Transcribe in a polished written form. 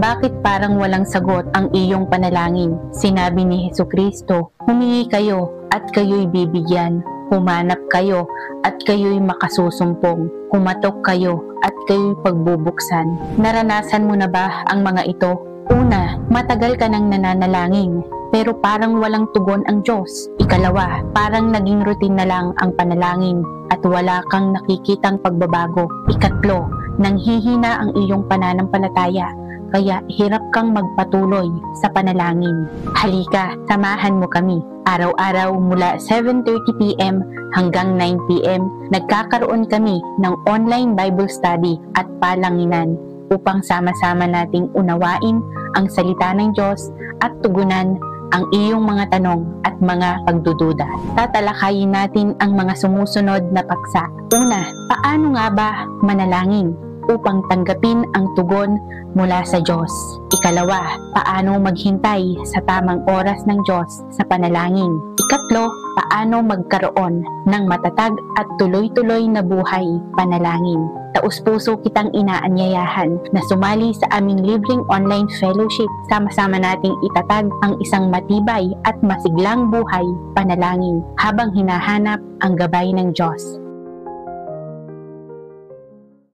Bakit parang walang sagot ang iyong panalangin? Sinabi ni Hesukristo, humingi kayo at kayo'y bibigyan. Humanap kayo at kayo'y makasusumpong. Kumatok kayo at kayo'y pagbubuksan. Naranasan mo na ba ang mga ito? Una, matagal ka nang nananalangin, pero parang walang tugon ang Diyos. Ikalawa, parang naging routine na lang ang panalangin at wala kang nakikitang pagbabago. Ikatlo, nanghihina ang iyong pananampalataya, kaya hirap kang magpatuloy sa panalangin. Halika, samahan mo kami. Araw-araw mula 7:30 PM hanggang 9 PM, nagkakaroon kami ng online Bible study at palanginan upang sama-sama nating unawain ang salita ng Diyos at tugunan ang iyong mga tanong at mga pagdududa. Tatalakayin natin ang mga sumusunod na paksa. Una, paano nga ba manalangin upang tanggapin ang tugon mula sa Diyos? Ikalawa, paano maghintay sa tamang oras ng Diyos sa panalangin? Ikatlo, paano magkaroon ng matatag at tuloy-tuloy na buhay panalangin? Taus-puso kitang inaanyayahan na sumali sa aming libreng online fellowship. Sama-sama nating itatag ang isang matibay at masiglang buhay panalangin habang hinahanap ang gabay ng Diyos.